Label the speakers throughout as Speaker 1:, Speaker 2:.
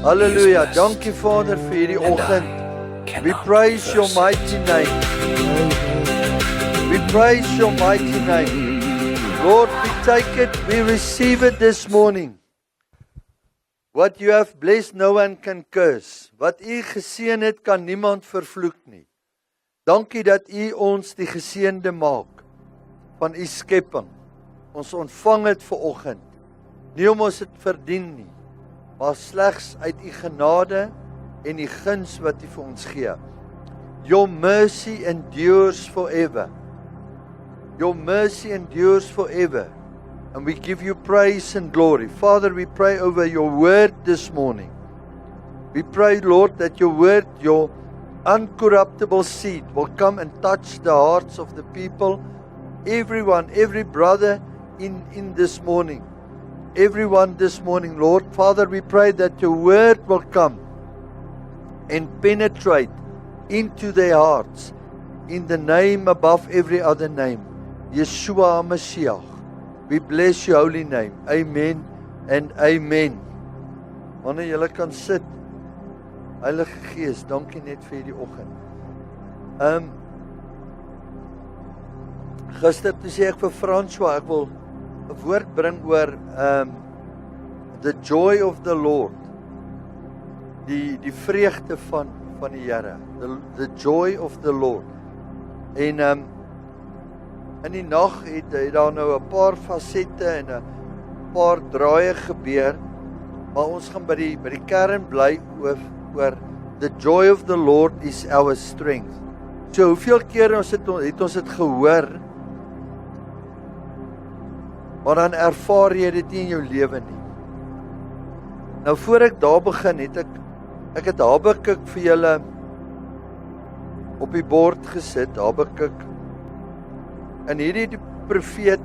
Speaker 1: Halleluja. Dankie Vader vir hierdie oggend. We praise your mighty name. We praise your mighty name. Lord, we take it, we receive it this morning. What you have blessed, no one can curse. Wat u geseën het, kan niemand vervloek nie. Dankie dat u ons die geseënde maak van u skepping. Ons ontvang het vanoggend. Nie om ons dit verdien nie, maar slegs uit u genade en die guns wat u vir ons gee. Your mercy endures forever. Your mercy endures forever. And we give you praise and glory. Father, we pray over your word this morning. We pray, Lord, that your word, your uncorruptible seed will come and touch the hearts of the people. Everyone, every brother in this morning. Everyone this morning, Lord. Father, we pray that your word will come and penetrate into their hearts in the name above every other name, Yeshua HaMashiach. We bless your holy name. Amen and amen. Wanneer julle kan sit, Heilige Gees, dankie net vir die oggend. Gister toe sê ek vir François, ek wil 'n woord bring oor the joy of the Lord. Die vreugde van die Here. The joy of the Lord. En in die nag het daar nou 'n paar fasette en 'n paar draaie gebeur, maar ons gaan by die kern bly oor the joy of the Lord is our strength. So hoeveel keer het ons dit gehoor, maar dan ervaar jy dit nie in jou lewe nie. Nou voor ek daar begin, ek het Habakuk vir julle op die bord gesit, Habakuk. En hierdie profeet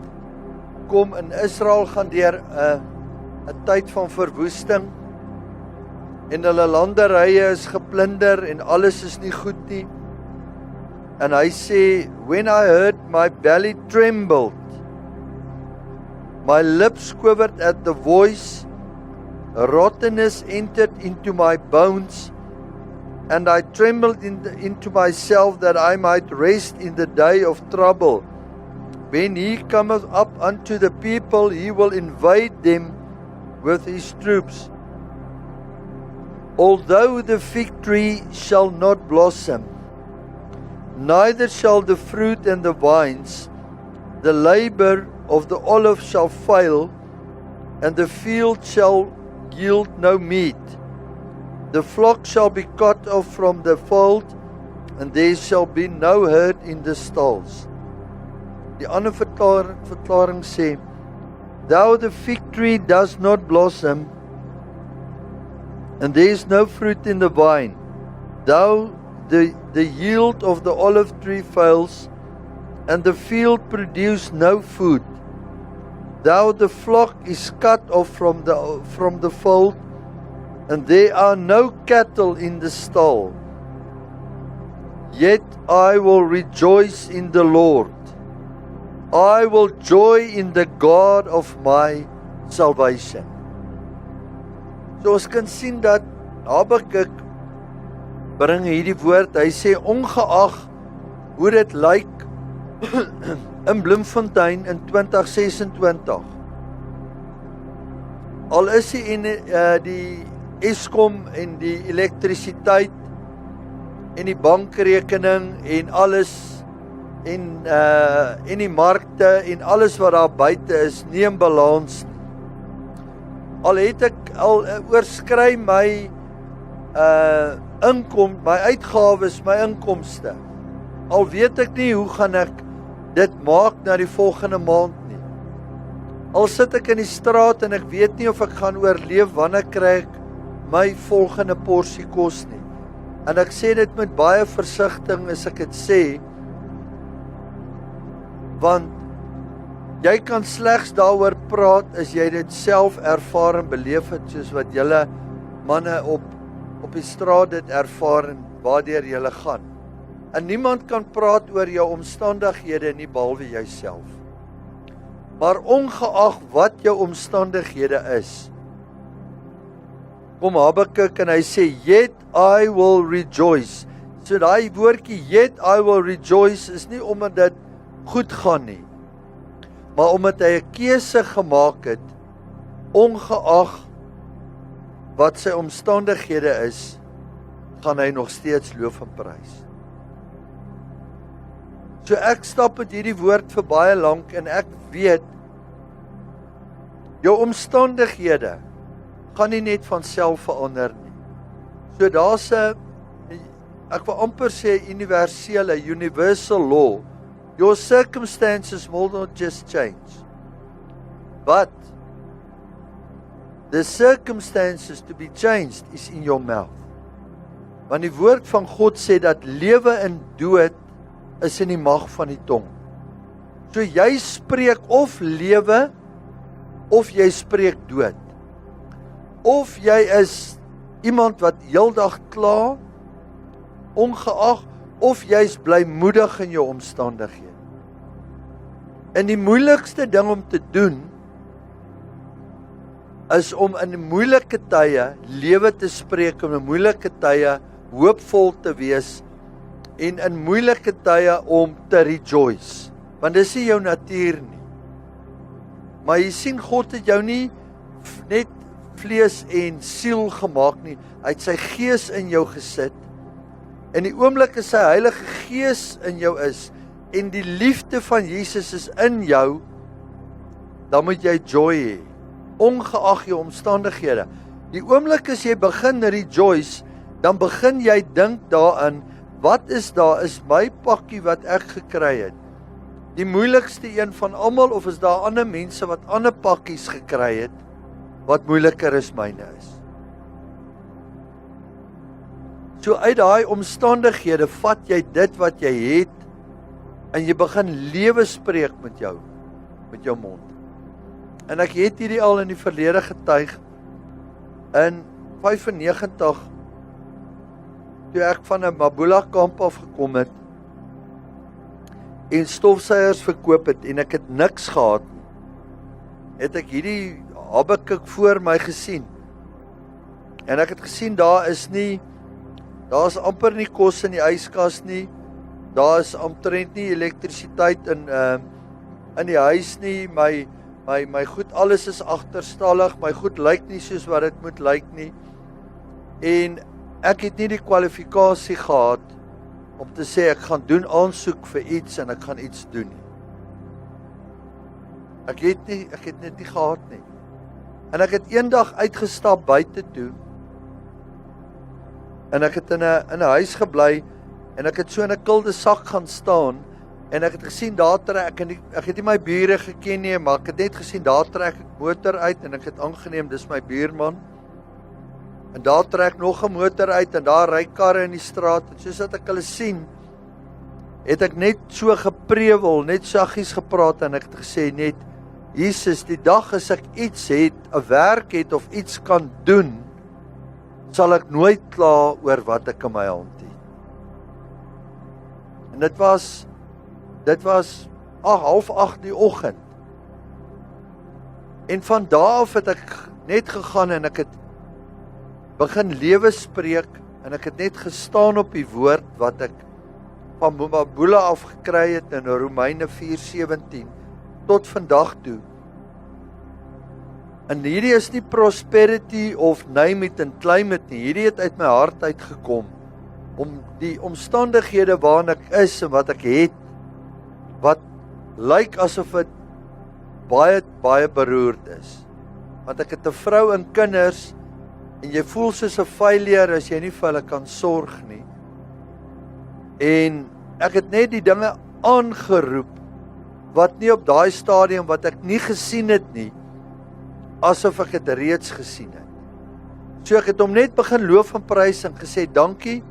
Speaker 1: kom in Israel, gaan deur 'n tyd van verwoesting, en hulle landerye is geplunder en alles is nie goed nie. En hy sê, when I heard, my belly trembled, my lips quivered at the voice, rottenness entered into my bones, and I trembled into myself that I might rest in the day of trouble. When he cometh up unto the people, he will invade them with his troops. Although the fig tree shall not blossom, neither shall the fruit and the vines, the labor of the olive shall fail, and the field shall yield no meat. The flock shall be cut off from the fold, and there shall be no herd in the stalls. Die ander verklaring sê, though the fig tree does not blossom, and there is no fruit in the vine, though the yield of the olive tree fails, and the field produce no food, though the flock is cut off from the fold, and there are no cattle in the stall, yet I will rejoice in the Lord. I will joy in the God of my salvation. So ons kan sien dat Habakuk bring hierdie woord, hy sê ongeag hoe dit lyk in Bloemfontein in 2026, al is die Eskom en die elektrisiteit en die bankrekening en alles en die markte en alles wat daar buite is, nie in balans nie. Al het ek oorskry my my uitgawes, my inkomste. Al weet ek nie hoe gaan ek dit maak na die volgende maand nie. Al sit ek in die straat en ek weet nie of ek gaan oorleef wanneer kry ek my volgende porsie kos nie. En ek sê dit met baie versigtiging as ek dit sê, want jy kan slegs daaroor praat as jy dit self ervaar en beleef het, soos wat julle manne op die straat dit ervaar en waardeur julle gaan. En niemand kan praat oor jou omstandighede nie behalwe jouself. Maar ongeag wat jou omstandighede is, kom Habakuk en hy sê, yet I will rejoice. So daai woordjie, yet I will rejoice, is nie omdat dit goed gaan nie, maar omdat hy 'n keuse gemaak het, ongeag wat sy omstandighede is, gaan hy nog steeds loof en prys. So ek stap met hierdie woord vir baie lank en ek weet, jou omstandighede gaan nie net van self verander nie. So daar's 'n, ek wil amper sê universele, universal law. Your circumstances will not just change, but the circumstances to be changed is in your mouth. Want die woord van God sê dat lewe en dood is in die mag van die tong. So jy spreek of lewe, of jy spreek dood. Of jy is iemand wat heeldag kla, ongeag, of jy's blymoedig in jou omstandighede. En die moeilikste ding om te doen, is om in moeilike tye lewe te spreek, om in moeilike tye hoopvol te wees, en in moeilike tye om te rejoice. Want dis nie jou natuur nie. Maar jy sien, God het jou nie net vlees en siel gemaak nie. Hy het sy gees in jou gesit. En die oomblik as sy Heilige Gees in jou is, en die liefde van Jesus is in jou, dan moet jy joy hê, ongeag jou omstandighede. Die oomblik as jy begin rejoice, dan begin jy dink daarin, wat is daar, is my pakkie wat ek gekry het, die moeilikste een van almal, of is daar ander mense wat ander pakkies gekry het, wat moeiliker as myne is. So uit daai omstandighede vat jy dit wat jy het, en jy begin lewe spreek met jou mond. En ek het hierdie al in die verlede getuig, in 95, toe ek van 'n Mabula kamp af gekom het, en stofsuiers verkoop het, en ek het niks gehad nie, het ek hierdie Habakuk voor my gesien, en ek het gesien, daar is amper nie kos in die yskas nie, daar is omtrent nie elektrisiteit in die huis nie, my goed, alles is agterstallig, my goed lyk nie soos wat dit moet lyk nie, en ek het nie die kwalifikasie gehad, om te sê, ek gaan doen aansoek vir iets, en ek gaan iets doen nie. Ek het net nie gehad nie. En ek het eendag uitgestap buite toe, en ek het in 'n huis gebly, en ek het so in 'n kulde sak gaan staan, en ek het gesien, daar trek, ek het nie my bure geken nie, maar ek het net gesien, daar trek ek motor uit, en ek het aangeneem, dis my buurman, en daar trek nog 'n motor uit, en daar ry karre in die straat, en soos dat ek hulle sien, het ek net so geprewel, net saggies gepraat, en ek het gesê net, Jesus, die dag as ek iets het, 'n werk het, of iets kan doen, sal ek nooit kla oor wat ek in my hand het. En dit was 7:30 die oggend. En van daar af het ek net gegaan, en ek het begin lewe spreek, en ek het net gestaan op die woord, wat ek van Mabula af gekry het, in Romeine 4:17, tot vandag toe. En hierdie is nie prosperity of name it and claim it nie, hierdie het uit my hart uitgekom, om die omstandighede waarin ek is, en wat ek het, wat lyk asof het baie, baie beroerd is. Want ek het 'n vrou en kinders, en jy voel soos 'n failure, as jy nie vir hulle kan sorg nie. En ek het net die dinge aangeroep, wat nie op daai stadium, wat ek nie gesien het nie, asof ek het reeds gesien het. So ek het hom net begin loof en prys, en gesê, dankie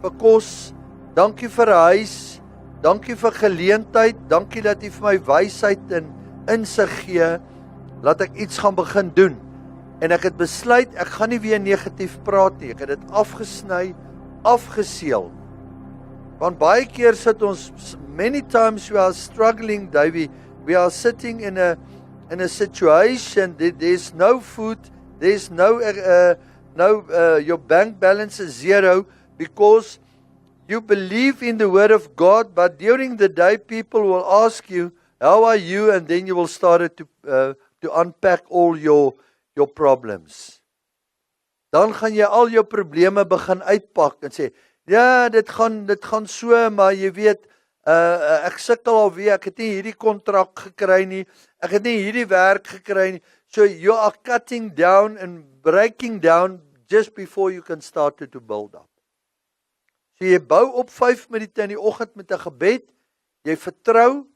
Speaker 1: vir kos, dankie vir 'n huis, dankie vir geleentheid, dankie dat jy vir my wysheid en insig gee, laat ek iets gaan begin doen. En ek het besluit, ek gaan nie weer negatief praat nie, ek het dit afgesny, afgeseel. Want baie keer sit ons, many times we are struggling, Davey, we are sitting in a situation, there's no food, there's no your bank balance is zero because you believe in the word of God, but during the day people will ask you, how are you? And then you will start to unpack all your problems. Dan gaan jy al jou probleme begin uitpak en sê, ja, dit gaan so, maar jy weet, ek sukkel alweer, ek het nie hierdie kontrak gekry nie, ek het nie hierdie werk gekry nie. So you are cutting down and breaking down just before you can start to build up. So jy bou op 5 minute in die oggend met 'n gebed, jy vertrou,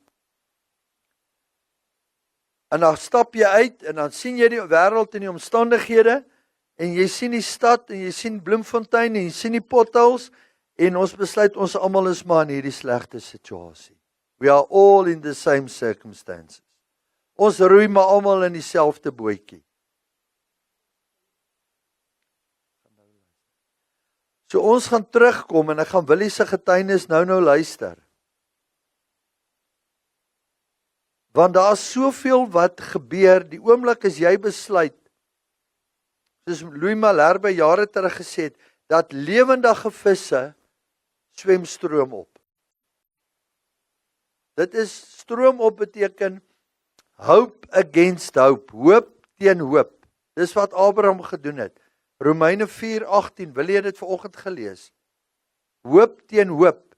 Speaker 1: en dan stap jy uit, en dan sien jy die wêreld en die omstandighede, en jy sien die stad, en jy sien Bloemfontein, en jy sien die potholes, en ons besluit ons almal is maar in hierdie slegte situasie. We are all in the same circumstances. Ons roei maar almal in dieselfde bootjie. So ons gaan terugkom, en ek gaan Willie se getuienis nou luister. Want daar is soveel wat gebeur, die oomblik as jy besluit, soos Louis Malherbe jare terug gesê het, dat lewendige visse swem stroom op. Dit is stroom op beteken hope against hope, hoop teen hoop. Dis wat Abraham gedoen het. Romeine 4:18, wil jy dit vanoggend gelees? Hoop teen hoop.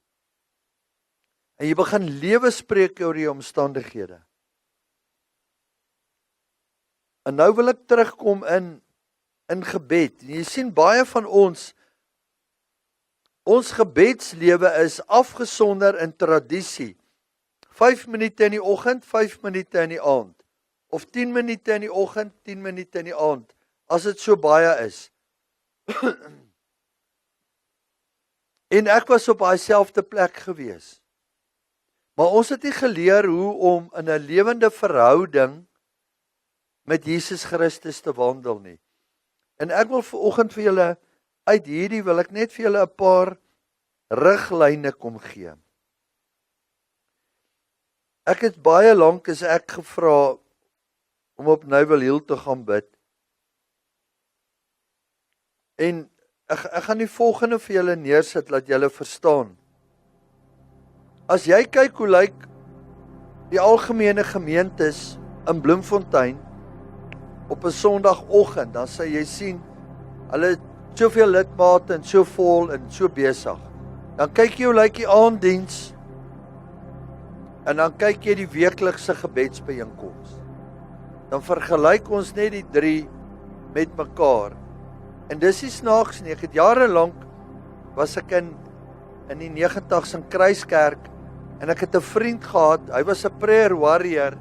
Speaker 1: En jy begin lewe spreek oor die omstandighede. En nou wil ek terugkom in gebed. Jy sien baie van ons gebedslewe is afgesonder in tradisie. 5 minute in die oggend, 5 minute in die aand. Of 10 minute in die oggend, 10 minute in die aand. As dit so baie is. En ek was op daai selfde plek gewees. Maar ons het nie geleer hoe om in 'n lewende verhouding met Jesus Christus te wandel nie. En ek wil vanoggend vir julle uit hierdie wil ek net vir julle 'n paar riglyne kom gee. Ek het baie lank as ek gevra om op Nouvel Hill te gaan bid. En ek gaan die volgende vir julle neersit, laat julle verstaan. As jy kyk hoe lyk die algemene gemeentes in Bloemfontein op 'n Sondagoggend, dan sal jy sien, hulle het soveel lidmate en so vol en so besig. Dan kyk jy hoe lyk die aanddiens, en dan kyk jy die weeklikse gebedsbyeenkoms. Dan vergelyk ons net die 3 met mekaar. En dis nie snaaks nie, ek het jare lank, was ek in die 90's in Kruiskerk, en ek het 'n vriend gehad, hy was 'n prayer warrior,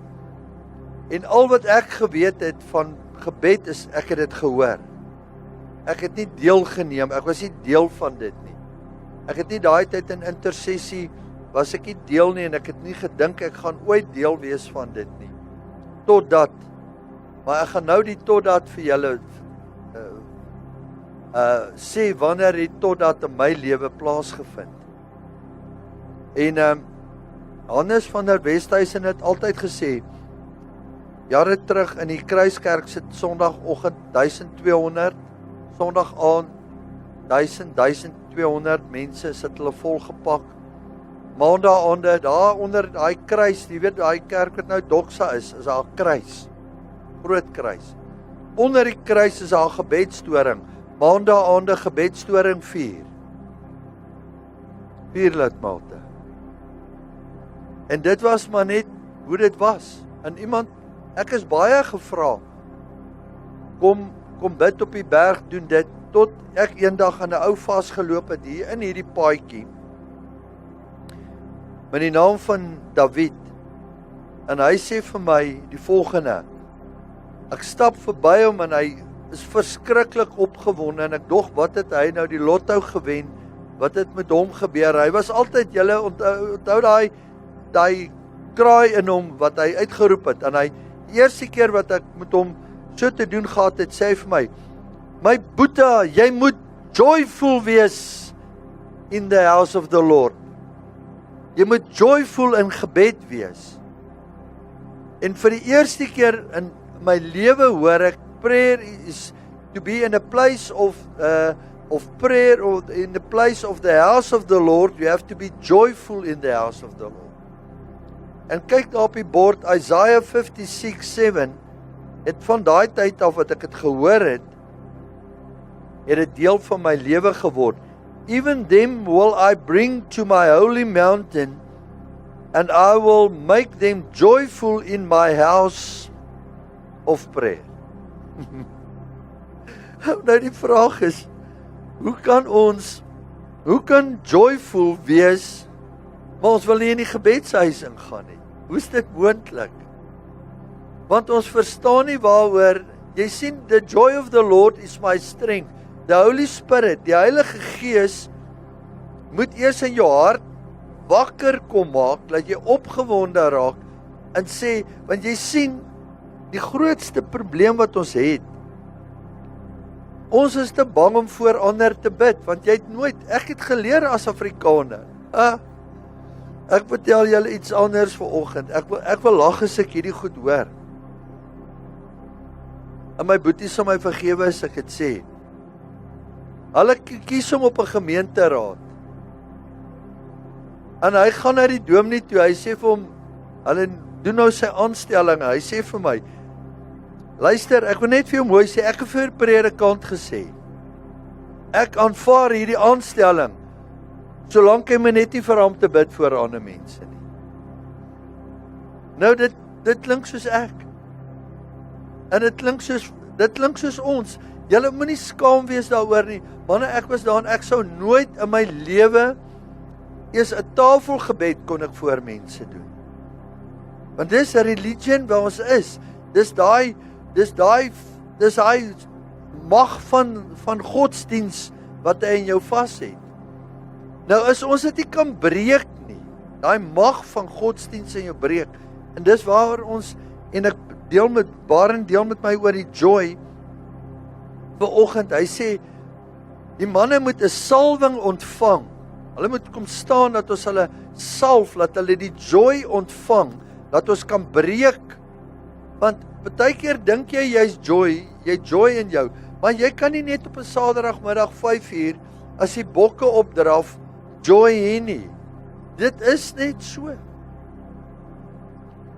Speaker 1: en al wat ek geweet het van gebed is, ek het dit gehoor. Ek het nie deelgeneem, ek was nie deel van dit nie. Ek het nie daai tyd in intersessie, was ek nie deel nie, en ek het nie gedink ek gaan ooit deel wees van dit nie. Totdat, maar ek gaan nou die totdat vir julle sê wanneer het totdat in my lewe plaasgevind. En Hannes van der Westhuizen het altyd gesê, jare terug in die Kruiskerk sit Sondagoggend 1200, Sondag aand 1200 mense sit hulle volgepak. Maandag aande, daar onder daai kruis, jy weet daai kerk wat nou Doxa is daar 'n kruis, groot kruis. Onder die kruis is daar 'n gebedstoring. Maandag aande gebedstoring 4 lidmate. En dit was maar net hoe dit was. En iemand, ek is baie gevra, kom bid op die berg, doen dit, tot ek eendag aan 'n ou vasgeloop het hier in hierdie paadjie, met die naam van David, en hy sê vir my die volgende, ek stap verby hom en hy is verskriklik opgewonde, en ek dog, wat het hy nou die lotto gewen, wat het met hom gebeur, hy was altyd, julle onthou daai kraai in hom, wat hy uitgeroep het, en hy, die eerste keer wat ek met hom so te doen gehad het, sê hy vir my Boeta, jy moet joyful wees in the house of the Lord. Jy moet joyful in gebed wees. En vir die eerste keer in my lewe hoor ek, prayer is to be in a place of prayer, or in the place of the house of the Lord, you have to be joyful in the house of the Lord. En kyk daar op die bord, Isaiah 56:7, het van daai tyd af wat ek het gehoor het dit deel van my lewe geword. Even them will I bring to my holy mountain, and I will make them joyful in my house of prayer. Nou die vraag is, hoe kan joyful wees, maar ons wil nie in die gebedshuis ingaan nie? Hoe is dit moontlik? Want ons verstaan nie waaroor, jy sien, the joy of the Lord is my strength. The Holy Spirit, die Heilige Gees, moet eers in jou hart wakker kom maak, dat jy opgewonde raak, en sê, want jy sien, die grootste probleem wat ons het, ons is te bang om voor ander te bid, want jy het nooit, ek het geleer as Afrikaner, ek vertel julle iets anders vanoggend, ek wil lag as ek hierdie goed hoor, en my boeties sal my vergewe as ek het sê, hulle kies hom op 'n gemeenteraad, en hy gaan na die dominee toe, hy sê vir hom, hulle doen nou sy aanstelling, hy sê vir my, luister, ek wil net vir jou mooi sê, ek het vir die predikant gesê, ek aanvaar hierdie aanstelling, solank hy my net nie vir hom te bid voor ander mense nie. Nou dit klink soos ek, en dit klink soos ons, julle moet nie skaam wees daaroor nie, manne, ek was daar en ek sou nooit in my lewe eers 'n tafelgebed kon ek voor mense doen. Want dis 'n religion waar ons is. Dis daai mag van godsdiens wat hy in jou vas het. Nou as ons dit nie kan breek nie, daai mag van godsdiens in jou breek, en dis waar ons, en ek Baron deel met my oor die joy, vanoggend, hy sê, die manne moet 'n salwing ontvang, hulle moet kom staan, dat ons hulle salf, dat hulle die joy ontvang, dat ons kan breek, want baie keer dink jy's joy in jou, maar jy kan nie net op 'n Saterdagmiddag 5:00, as die bokke opdraf, joy hê nie, dit is net so,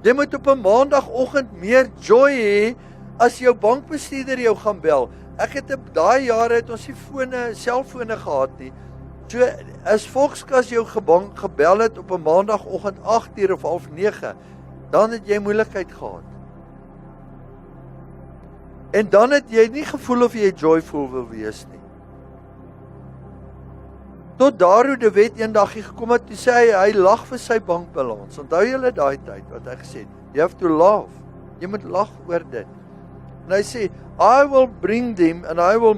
Speaker 1: jy moet op 'n maandagoggend meer joy hê, as jou bankbestuurder jou gaan bel, ek het op daai jare, het ons nie selfone gehad nie, so as Volkskas jou gebel het op 'n maandagoggend 8:00 of 8:30, dan het jy moeilikheid gehad. En dan het jy nie gevoel of jy joyful wil wees nie. Tot Dario de Wet eendag gekom het, toe sê hy lag vir sy bankbalans. Onthou julle daai tyd wat hy gesê het, you have to laugh. Jy moet lag oor dit. En hy sê, I will bring them and I will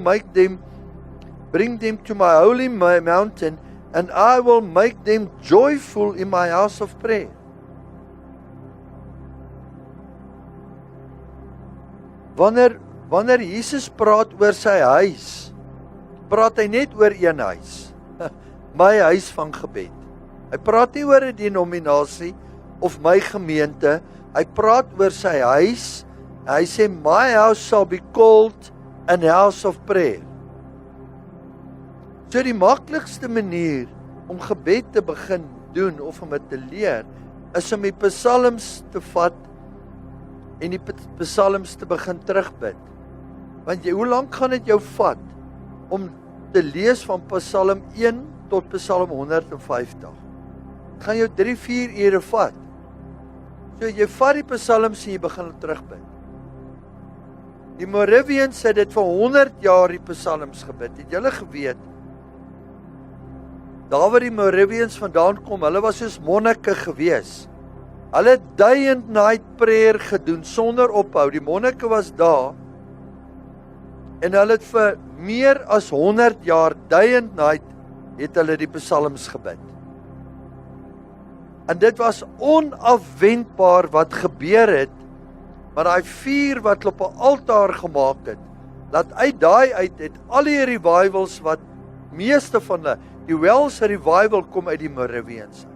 Speaker 1: bring them to my holy mountain and I will make them joyful in my house of prayer. Wanneer Jesus praat oor sy huis, praat hy net oor een huis, my huis van gebed. Hy praat nie oor 'n denominasie of my gemeente, hy praat oor sy huis, hy sê, my house shall be called an house of prayer. So die maklikste manier om gebed te begin doen, of om dit te leer, is om die psalms te vat, en die psalms te begin terugbid. Want hoe lank gaan dit jou vat, om te lees van Psalm 1 tot Psalm 150? Het gaan jou 3-4 ure vat. So jy vat die psalms en jy begin terugbid. Die Moravians het dit vir 100 jaar die psalms gebid. Het julle geweet, daar waar die Moravians vandaan kom, hulle was soos monnike gewees. Hulle het day and night prayer gedoen, sonder ophou. Die monnike was daar, en hulle het vir meer as 100 jaar, day and night, het hulle die psalms gebid. En dit was onafwendbaar wat gebeur het, maar daai vuur wat hulle op 'n altaar gemaak het, dat uit daai uit het al die revivals wat meeste van hulle, die Welsh revival kom uit die Moravians.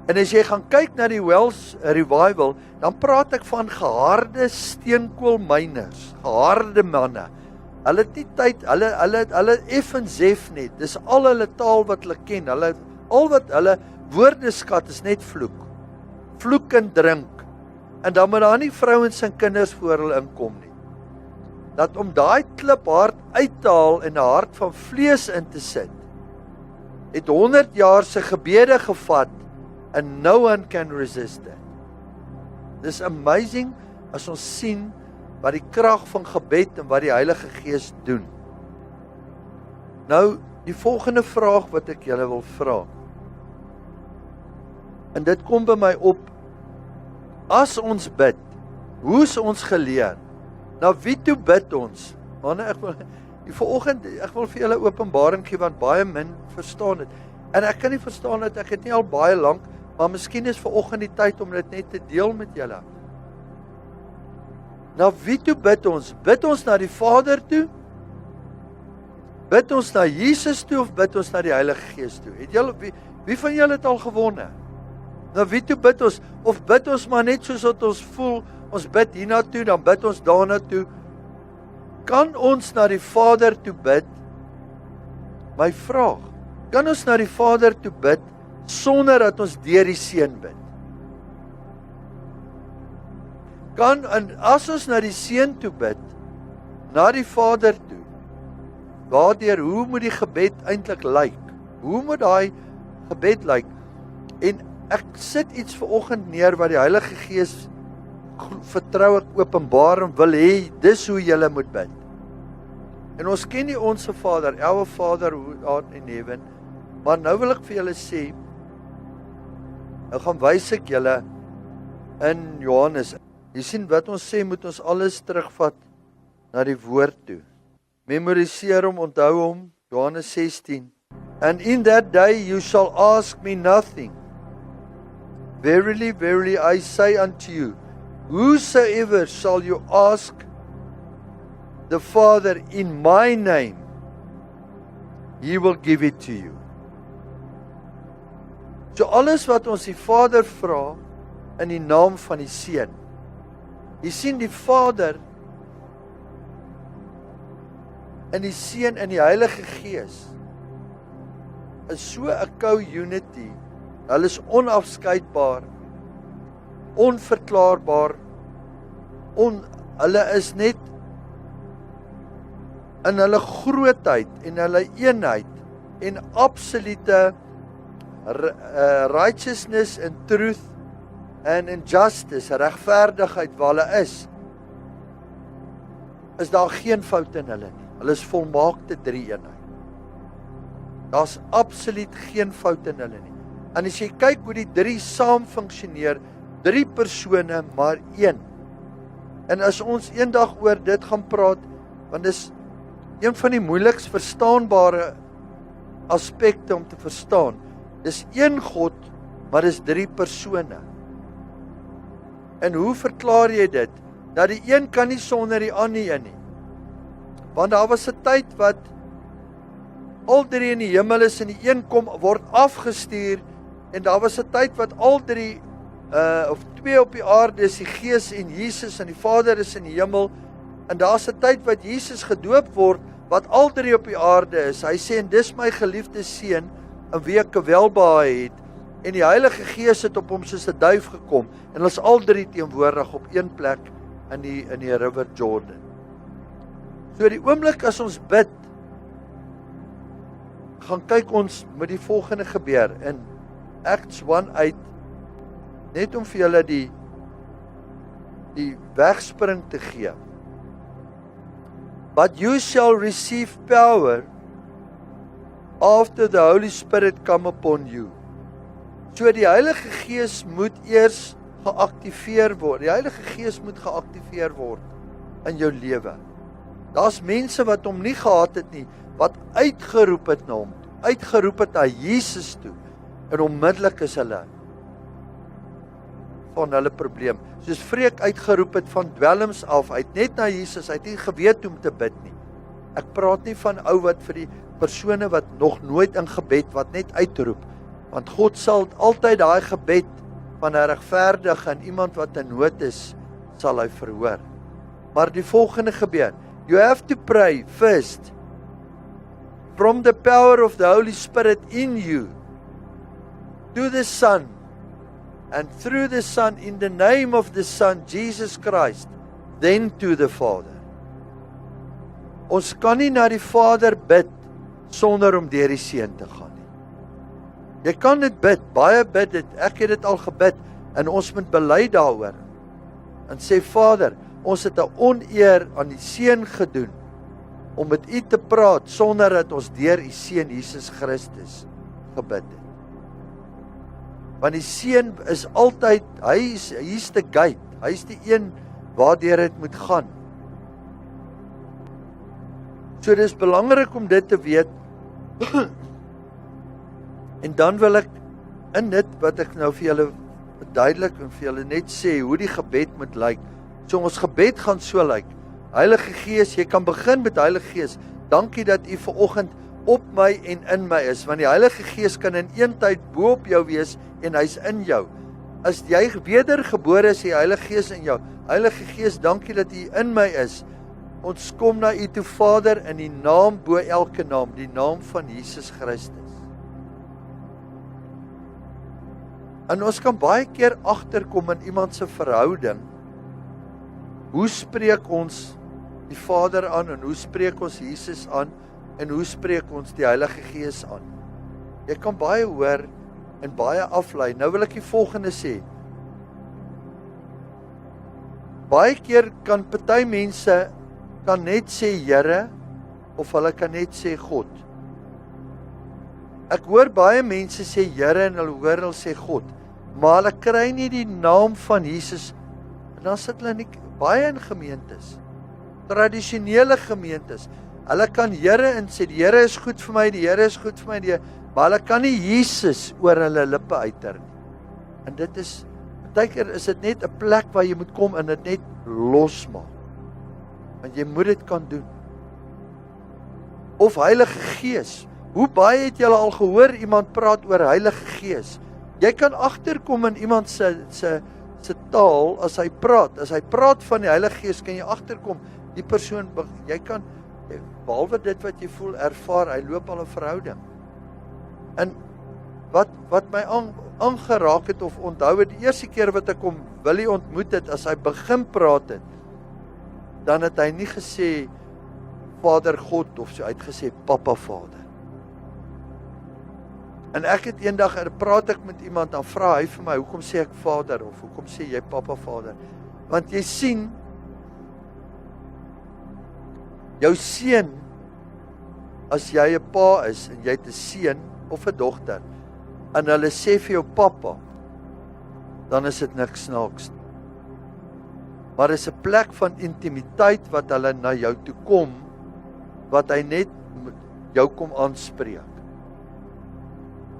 Speaker 1: En as jy gaan kyk na die Welsh Revival, dan praat ek van geharde steenkoolmyners, geharde manne. Hulle het nie tyd, hulle eff en zef net, dis al hulle taal wat hulle ken, al wat hulle woordeskat is net vloek en drink, en dan moet daar nie vrouens en kinders voor hulle inkom nie. Dat om daai kliphart uit te haal en 'n hart van vlees in te sit, het 100 jaar se gebede gevat, and no one can resist it. Dis amazing as ons sien wat die krag van gebed en wat die Heilige Gees doen. Nou, die volgende vraag wat ek julle wil vra, en dit kom by my op, as ons bid, hoe is ons geleer? Na wie toe bid ons? Manne, ek wil vir julle openbaring gee, want baie min verstaan dit. En ek kan nie verstaan dat ek het nie al baie lank, maar miskien is vanoggend die tyd om dit net te deel met julle. Na wie toe bid ons? Bid ons na die Vader toe? Bid ons na Jesus toe, of bid ons na die Heilige Gees toe? Het julle, wie van julle het al gewonne? Na wie toe bid ons? Of bid ons maar net soos wat ons voel, ons bid hierna toe, dan bid ons daarna toe. Kan ons na die Vader toe bid? My vraag, kan ons na die Vader toe bid, sonder dat ons deur die Seun bid? As ons na die Seun toe bid, na die Vader toe, waardeur, hoe moet die gebed eintlik lyk? Hoe moet daai gebed lyk? En ek sit iets vanoggend neer wat die Heilige Gees vertrou ek openbaar en wil hê, dis hoe julle moet bid. En ons ken nie onse Vader, Our Father who art in heaven, maar nou wil ek vir julle sê, nou gaan wys ek julle in Johannes. Jy sien wat ons sê, moet ons alles terugvat na die woord toe. Memoriseer hom, onthou hom, Johannes 16. And in that day you shall ask me nothing. Verily, verily, I say unto you, whosoever shall you ask the Father in my name, he will give it to you. So alles wat ons die Vader vra, in die naam van die Seun. Jy sien die Vader, en die Seun en die Heilige Gees, is so 'n co-unity, hulle is onafskeidbaar, onverklaarbaar, hulle is net in hulle grootheid en hulle eenheid en absolute righteousness and truth and injustice, regverdigheid waar hulle is daar geen fout in hulle nie. Hulle is volmaakte drie-eenheid. Daar's absoluut geen fout in hulle nie. En as jy kyk hoe die drie saam funksioneer, 3 persone maar 1. En as ons eendag oor dit gaan praat, want dis een van die moeilikst verstaanbare aspekte om te verstaan. Dis een God, maar dis 3 persone. En hoe verklaar jy dit? Dat die een kan nie sonder die ander een nie. Want daar was 'n tyd wat al 3 in die hemel is en die een kom word afgestuur, en daar was 'n tyd wat al 3 of 2 op die aarde is, die Gees en Jesus, en die Vader is in die hemel, en daar's 'n tyd wat Jesus gedoop word, wat al 3 op die aarde is. Hy sê, en dis my geliefde Seun, in wie ek welbehae het, en die Heilige Gees het op hom soos 'n duif gekom, en hulle is al 3 teenwoordig op een plek in die River Jordan. So die oomblik as ons bid, gaan kyk ons met die volgende gebeur, in Acts 1:8, net om vir julle die wegspring te gee. But you shall receive power after the Holy Spirit come upon you. So die Heilige Gees moet eers geaktiveer word. Die Heilige Gees moet geaktiveer word in jou lewe. Daar's mense wat hom nie gehad het nie, wat uitgeroep het na hom, uitgeroep het na Jesus toe, en onmiddellik is hulle van hulle probleem. Soos Freek uitgeroep het van dwelms af, hy het net na Jesus, hy het nie geweet om te bid nie. Ek praat nie van ou wat vir die persone wat nog nooit in gebed, wat net uitroep, Want God sal altyd daai gebed van 'n regverdige en iemand wat in nood is, sal hy verhoor. Maar die volgende gebeur, you have to pray first from the power of the Holy Spirit in you to the Son, and through the Son, in the name of the Son, Jesus Christ, then to the Father. Ons kan nie na die Vader bid sonder om deur die Seun te gaan nie. Jy kan dit bid, baie bid dit, ek het dit al gebid, en ons moet bely daaroor, en sê, Vader, ons het 'n oneer aan die Seun gedoen, om met U te praat, sonder dat ons deur U Seun Jesus Christus gebid het. Want die Seun is altyd, hy is die gate, hy is die een waardeur dit moet gaan. So dis belangrik om dit te weet. En dan wil ek in dit wat ek nou vir julle verduidelik en vir julle net sê hoe die gebed moet lyk. So ons gebed gaan so lyk. Heilige Gees, jy kan begin met Heilige Gees. Dankie dat U vanoggend op my en in my is, want die Heilige Gees kan in een tyd bo op jou wees en hy's in jou. As jy wedergebore is, die Heilige Gees in jou. Heilige Gees, dankie dat U in my is. Ons kom na U toe, Vader, in die naam bo elke naam, die naam van Jesus Christus. En ons kan baie keer agterkom in iemand se verhouding. Hoe spreek ons die Vader aan en hoe spreek ons Jesus aan en hoe spreek ons die Heilige Gees aan? Jy kan baie hoor en baie aflei. Nou wil ek die volgende sê. Baie keer kan party mense kan net sê Here of hulle kan net sê God. Ek hoor baie mense sê Here en hulle sê God, maar hulle kry nie die naam van Jesus. En dan sit hulle nie baie in gemeentes, tradisionele gemeentes. Hulle kan Here en sê die Here is goed vir my, die Here is goed vir my, maar hulle kan nie Jesus oor hulle lippe uiter nie. En dit is, baie keer is dit net 'n plek waar jy moet kom en dit net losmaak. Want jy moet dit kan doen. Of Heilige Gees. Hoe baie het julle al gehoor iemand praat oor Heilige Gees? Jy kan agterkom in iemand se taal as hy praat. As hy praat van die Heilige Gees, kan jy agterkom die persoon, jy kan behalwe dit wat jy voel ervaar, hy loop al 'n verhouding. En wat my aangeraak het of onthou het, die eerste keer wat ek hom Willie ontmoet het, as hy begin praat het, dan het hy nie gesê Vader God of so, hy het gesê Papa Vader. En ek het eendag, praat ek met iemand, dan vra hy vir my, hoekom sê ek Vader of hoekom sê jy Papa Vader? Want jy sien, jou seun, as jy 'n pa is en jy het 'n seun of 'n dogter en hulle sê vir jou Papa, dan is dit niks snaaks nie. Maar is 'n plek van intimiteit wat hulle na jou toe kom, wat hy net jou kom aanspreek.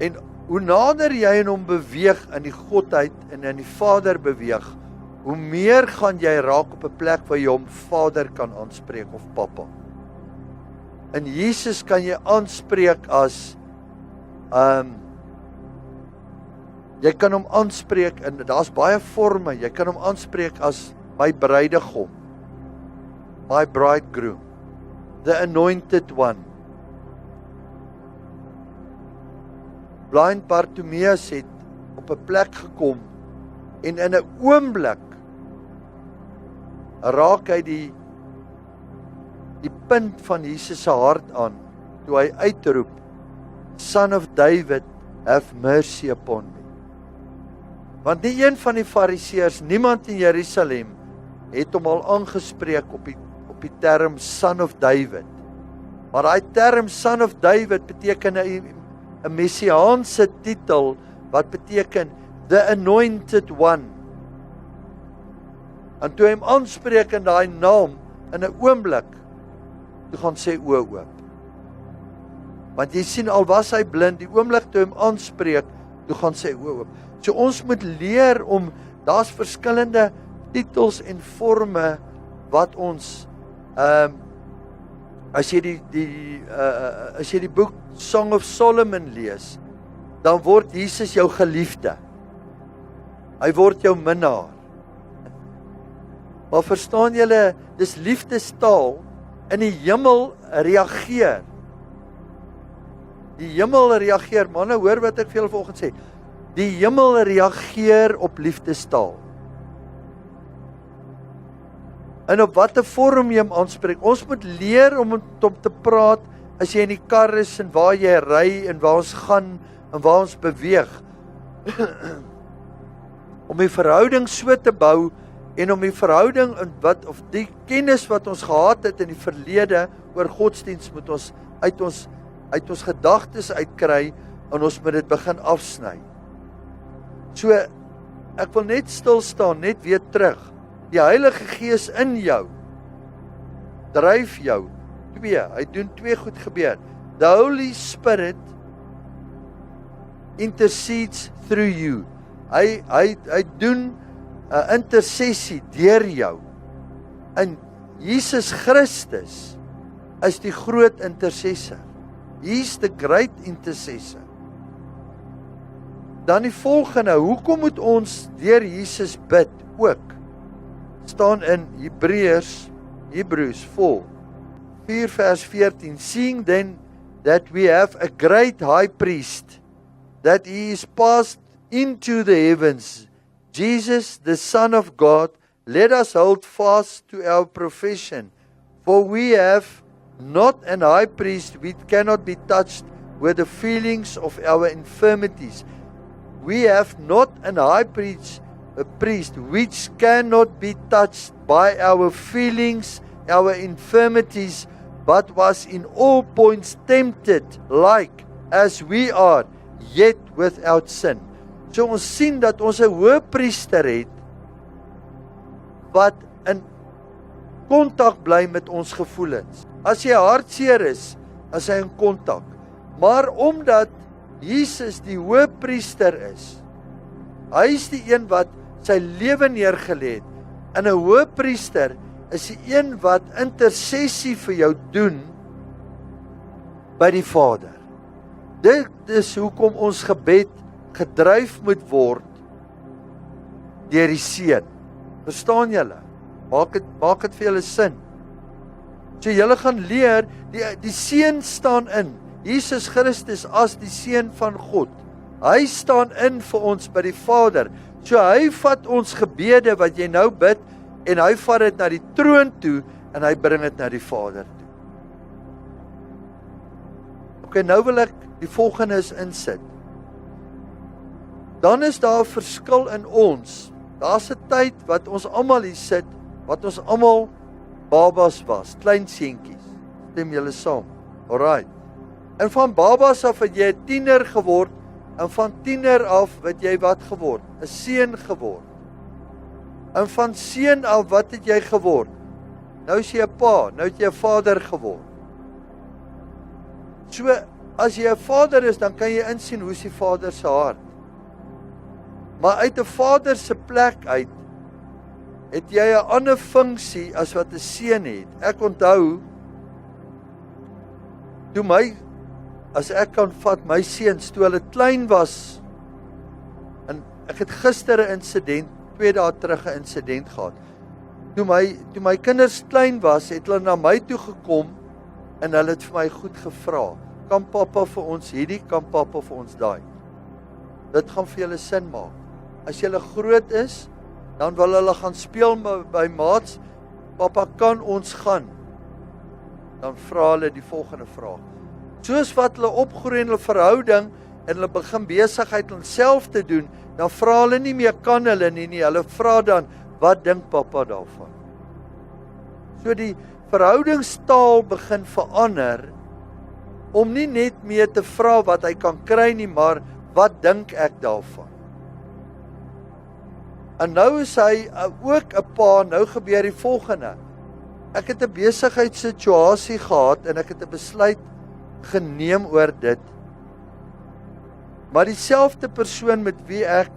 Speaker 1: En hoe nader jy in hom beweeg in die Godheid en in die Vader beweeg, hoe meer gaan jy raak op 'n plek waar jy hom Vader kan aanspreek of Papa. En Jesus kan jy aanspreek as jy kan hom aanspreek en daar's baie forme. Jy kan hom aanspreek as my bruidegom, my bridegroom, the anointed one. Blind Bartimaeus het op 'n plek gekom en in 'n oomblik raak hy die punt van Jesus se hart aan, toe hy uitroep, Son of David, have mercy upon me. Want nie een van die Fariseërs, niemand in Jerusalem, het hom al aangespreek op die term Son of David. Maar daai term Son of David beteken 'n messiaanse titel, wat beteken the anointed one. En toe hy hom aanspreek in daai naam, in 'n oomblik, toe gaan sy oë oop. Want jy sien, al was hy blind, die oomblik toe hy hom aanspreek, toe gaan sy oë oop. So ons moet leer om, daar's verskillende titels en forme wat ons, as jy die boek Song of Solomon lees, dan word Jesus jou geliefde. Hy word jou minnaar. Maar verstaan julle, dis liefdestaal, in die hemel reageer. Die hemel reageer, manne, hoor wat ek vir julle vanoggend sê. Die hemel reageer op liefdestaal. En op watter vorm jy hom aanspreek. Ons moet leer om te praat as jy in die kar is en waar jy ry en waar ons gaan en waar ons beweeg. Om die verhouding so te bou en om die verhouding of die kennis wat ons gehad het in die verlede oor godsdienst moet ons uit ons gedagtes uitkry en ons moet dit begin afsny. So, ek wil net stil staan, net weer terug. Die Heilige Gees in jou dryf jou. Hy doen twee goed gebeur. The Holy Spirit intercedes through you. Hy doen 'n intersessie deur jou. En Jesus Christus is die groot intercessor. He's the great intercessor. Dan die volgende, hoekom moet ons deur Jesus bid ook? Staan in Hebreërs 4 vers 14. Seeing then that we have a great high priest, that he is passed into the heavens, Jesus, the Son of God, let us hold fast to our profession. For we have not an high priest which cannot be touched with the feelings of our infirmities. We have not an high priest which cannot be touched by our feelings, our infirmities, but was in all points tempted like as we are, yet without sin. So ons sien dat ons 'n hoëpriester het wat in kontak bly met ons gevoelens. As jy hartseer is hy in kontak. Maar omdat Jesus die hoëpriester is, hy is die een wat sy lewe neergelê het. En 'n hoëpriester is die een wat intersessie vir jou doen by die Vader. Dit is hoekom ons gebed gedryf moet word deur die Seun. Verstaan julle? Maak dit vir julle sin. So julle gaan leer, die Seun staan in. Jesus Christus as die Seun van God. Hy staan in vir ons by die Vader. So hy vat ons gebede wat jy nou bid en hy vat dit na die troon toe en hy bring dit na die Vader toe. Okay, nou wil ek die volgende insit. Dan is daar 'n verskil in ons. Daar's 'n tyd wat ons almal hier sit, wat ons almal babas was, klein seentjies. Stem julle saam? Alright. En van babas af het jy 'n tiener geword, en van tiener af het jy wat geword? 'n Seun geword. En van seun af wat het jy geword? Nou is jy 'n pa, nou het jy 'n vader geword. So, as jy 'n vader is, dan kan jy insien hoe is die vader se hart. Maar uit 'n vader se plek uit, het jy 'n ander funksie as wat 'n seun het. Ek onthou, as ek kan vat, my seuns, toe hulle klein was, en ek het gister 'n insident, 2 dae terug 'n insident gehad. Toe my kinders klein was, het hulle na my toe gekom, en hulle het vir my goed gevra. Kan pappa vir ons hierdie, kan pappa vir ons daai? Dit gaan vir julle sin maak. As julle groot is, dan wil hulle gaan speel by maats, pappa, kan ons gaan? Dan vra hulle die volgende vraag. Soos wat hulle opgroei in hulle verhouding, en hulle begin besigheid om self te doen, dan vra hulle nie meer kan hulle nie, hulle vra dan, wat dink pappa daarvan? So die verhoudingstaal begin verander, om nie net meer te vra wat hy kan kry nie, maar wat dink ek daarvan? En nou is hy ook 'n pa, nou gebeur die volgende. Ek het 'n besigheidssituasie gehad, en ek het 'n besluit geneem oor dit. Maar dieselfde persoon met wie ek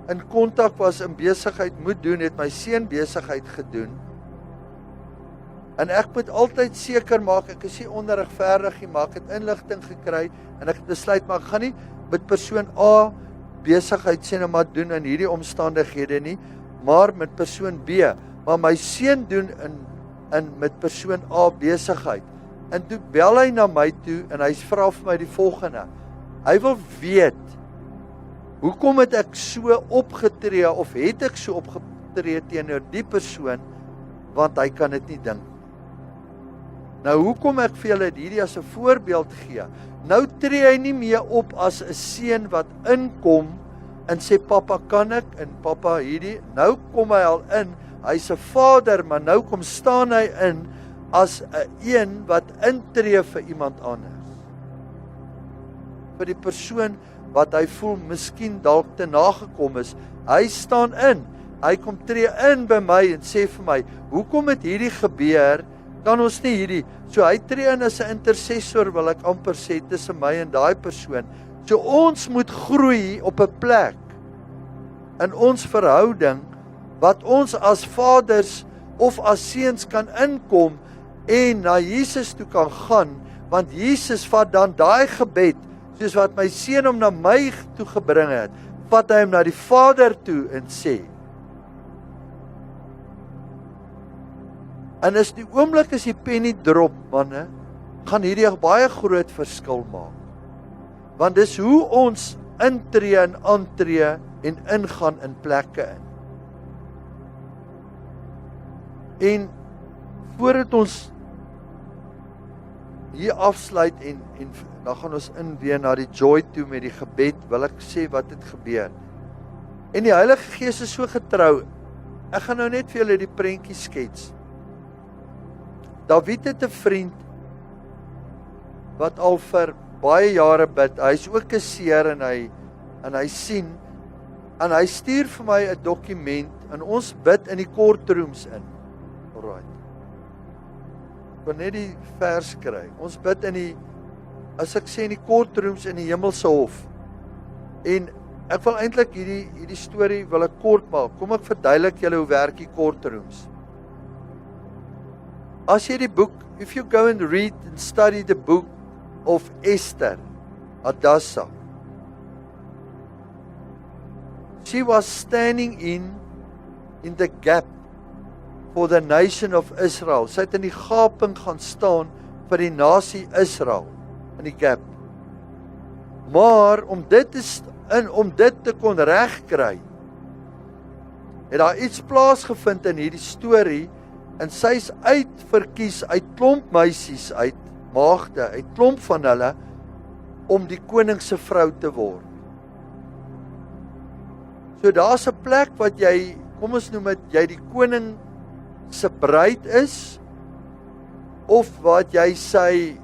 Speaker 1: in kontak was in besigheid moet doen, het my seun besigheid gedoen. En ek moet altyd seker maak, ek is nie onregverdig nie, maar ek het inligting gekry, en ek het besluit, maar ek gaan nie met persoon A besigheid sê nou maar doen in hierdie omstandighede nie, maar met persoon B. Maar my seun doen in met persoon A besigheid. En toe bel hy na my toe en hy vra vir my die volgende. Hy wil weet, hoekom het ek so opgetree of het ek so opgetree teenoor die persoon, want hy kan dit nie dink. Nou hoekom ek vir julle hierdie as 'n voorbeeld gee? Nou tree hy nie meer op as 'n seun wat inkom en sê pappa kan ek en pappa hierdie. Nou kom hy al in, hy's 'n vader, maar nou kom staan hy in as 'n een wat intree vir iemand anders. Vir die persoon wat hy voel miskien dalk te nagekom is. Hy staan in. Hy kom tree in by my en sê vir my, hoekom het hierdie gebeur? Kan ons nie hierdie, so hy tree in as 'n intercessor, wil ek amper sê, tussen my en daai persoon. So ons moet groei op 'n plek in ons verhouding, wat ons as vaders of as seuns kan inkom en na Jesus toe kan gaan, want Jesus vat dan daai gebed, soos wat my seun hom na my toe gebring het, vat hy hom na die Vader toe en sê, en is die oomblik as die penny drop, manne, gaan hierdie 'n baie groot verskil maak. Want dis hoe ons intree en aantree en ingaan in plekke in. En voordat ons hier afsluit en dan gaan ons in weer na die joy toe met die gebed, wil ek sê wat het gebeur. En die Heilige Gees is so getrou. Ek gaan nou net vir julle die prentjie skets. David het 'n vriend wat al vir baie jare bid. Hy's ook 'n seer en hy sien en hy stuur vir my 'n dokument en ons bid in die courtrooms in. Alright. Ek wil net die vers kry. Ons bid in die, as ek sê in die courtrooms in die hemelse hof. En ek wil eintlik hierdie storie wil ek kort maak. Kom ek verduidelik julle hoe werk die courtrooms. As jy die boek, if you go and read and study the book of Esther, Hadassah, she was standing in the gap for the nation of Israel. Sy het in die gaping gaan staan vir die nasie Israel, in die gap. Maar om dit te kon regkry, het daar iets plaasgevind in hierdie storie, en sy is uitverkies uit klomp meisies, uit maagde, uit klomp van hulle, om die koning se vrou te word. So daar's 'n plek wat jy, kom ons noem dit, jy die koning se bruid is, of wat jy sy,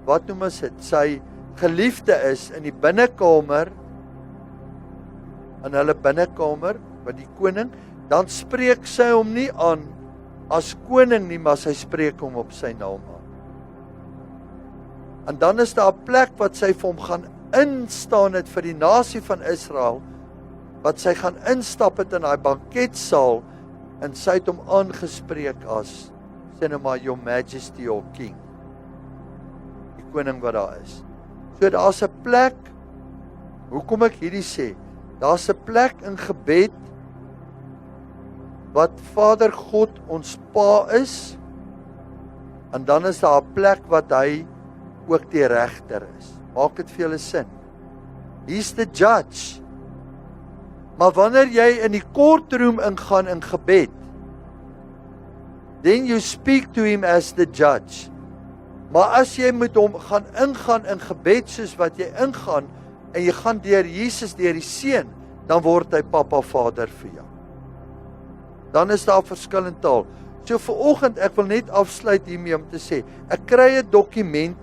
Speaker 1: wat noem ons dit, sy geliefde is in die binnekamer, in hulle binnekamer, wat die koning, dan spreek sy hom nie aan as koning nie, maar sy spreek hom op sy naam aan. En dan is daar 'n plek wat sy vir hom gaan instaan het vir die nasie van Israel, wat sy gaan instap het in daai banketsaal, en sy het hom aangespreek as, sê nou maar, Your Majesty or King, die koning wat daar is. So daar's 'n plek, hoekom ek hierdie sê, daar's 'n plek in gebed, wat Vader God ons Pa is, en dan is daar 'n plek wat hy ook die regter is. Maak dit vir julle sin? He's the judge. Maar wanneer jy in die courtroom ingaan in gebed, then you speak to him as the judge. Maar as jy met hom gaan ingaan in gebed soos wat jy ingaan, en jy gaan deur Jesus, deur die Seun, dan word hy Papa Vader vir jou. Dan is daar verskil in taal. So vanoggend, ek wil net afsluit hiermee om te sê, ek kry 'n dokument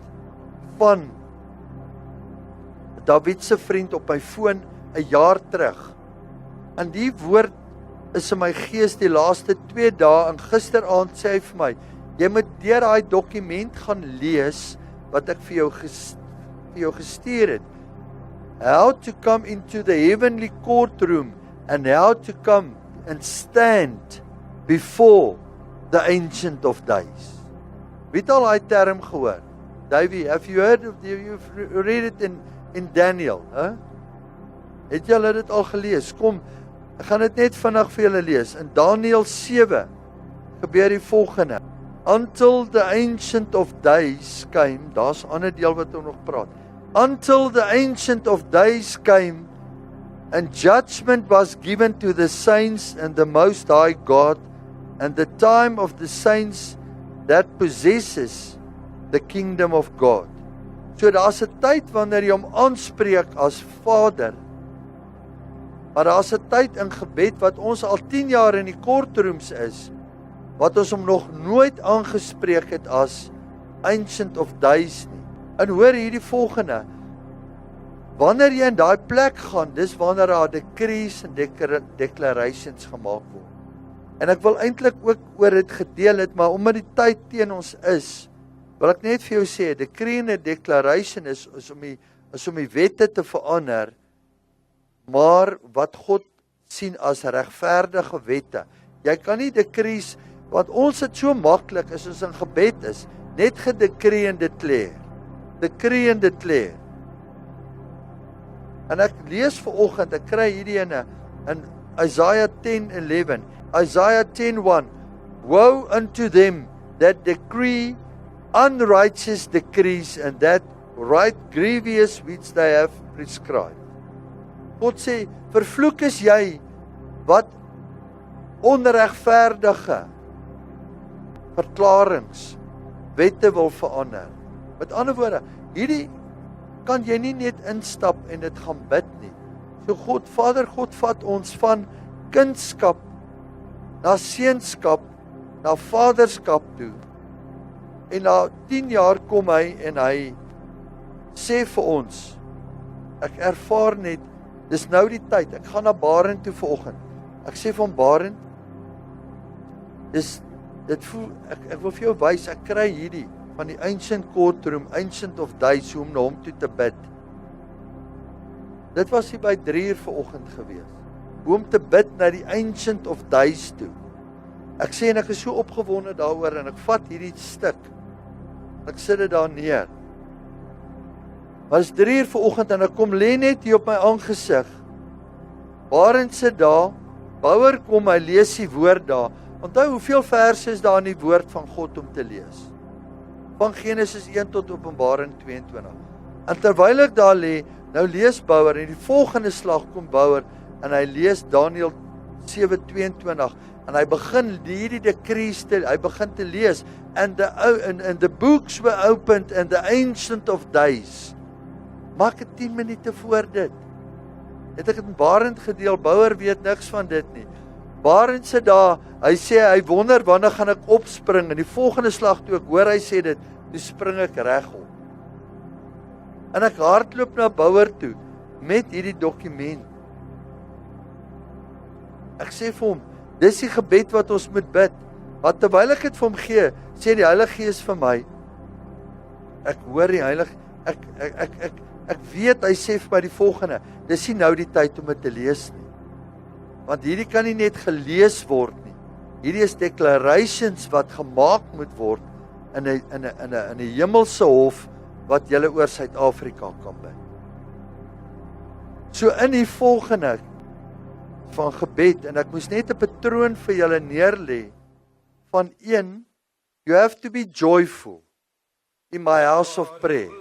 Speaker 1: van David se vriend op my foon 'n jaar terug. En die woord is in my gees die laaste 2 dae, en gisteraand sê hy vir my, jy moet deur daai dokument gaan lees wat ek vir jou gestuur het. How to come into the heavenly courtroom and how to come and stand before the Ancient of Days. Wie het al daai term gehoor? Davey, have you heard of, you've read it en Daniel. Het julle dit al gelees? Kom, ek gaan dit net vinnig vir julle lees. In Daniel 7 gebeur die volgende. Until the ancient of days came, daar's 'n ander deel wat ons nog praat. Until the ancient of days came, and judgment was given to the saints and the Most High God, and the time of the saints that possesses the kingdom of God. So daar's 'n tyd wanneer jy hom aanspreek as Vader, maar daar's 'n tyd in gebed wat ons al 10 jaar in die courtrooms is, wat ons hom nog nooit aangespreek het as Ancient of Days nie. En hoor hierdie volgende, wanneer jy in daai plek gaan, dis wanneer daar decrees en declarations gemaak word. En ek wil eintlik ook oor dit gedeel het, maar omdat die tyd teen ons is, wil ek net vir jou sê, decree en declaration is om die wette te verander, maar wat God sien as regverdige wette. Jy kan nie decrees, want ons het so maklik, as ons in gebed is, net gedecree en declare. Decree en declare. En ek lees vanoggend, ek kry hierdie in Isaiah 10:11. Isaiah 10:1. Woe unto them that decree unrighteous decrees and that write grievous which they have prescribed. God sê, vervloek is jy wat onregverdige verklarings, wette wil verander. Met ander woorde, hierdie kan jy nie net instap en dit gaan bid nie. So God, Vader God vat ons van kindskap na seenskap, na vaderskap toe. En na 10 jaar kom hy en hy sê vir ons, ek ervaar net, dis nou die tyd, ek gaan na Barend toe vanoggend. Ek sê vir hom, Barend, dit voel, ek wil vir jou wys, ek kry hierdie, van die ancient courtroom, Ancient of Days, om na hom toe te bid. Dit was hier by 3 uur vanoggend gewees, om te bid na die Ancient of Days toe. Ek sê, en ek is so opgewonde daaroor, en ek vat hierdie stuk, ek sit dit daar neer. Maar is 3 uur vanoggend, en ek kom lê net hier op my aangesig. Barend sit daar, Bouwer kom, hy lees die woord daar. Onthou, hoeveel verse is daar in die woord van God om te lees? Van Genesis 1 tot Openbaring 22. En terwyl ek daar lê, nou lees Bouwer, en die volgende slag kom Bouwer, en hy lees Daniel 7:22, en hy begin hierdie decrees hy begin te lees, and the books were opened and the Ancient of Days. Maak het 10 minute voor dit. Het ek in Barend gedeel, Bouwer weet niks van dit nie. Barend sit daar, hy sê, hy wonder, wanneer gaan ek opspring, en die volgende slag toe ek hoor, hy sê dit, toe spring ek regop. En ek hardloop na Bouwer toe, met hierdie dokument. Ek sê vir hom, dis die gebed wat ons moet bid, want terwyl ek het vir hom gee, sê die Heilige Gees vir my, ek hoor die Heilige, ek weet, hy sê vir my die volgende, dis nie nou die tyd om dit te lees nie, want hierdie kan nie net gelees word nie, hierdie is declarations wat gemaak moet word, in 'n hemelse hof, wat julle oor Suid-Afrika kan bid. So in die volgende, van gebed, en ek moes net 'n patroon vir julle neerlê, van 1, you have to be joyful in my house of prayer.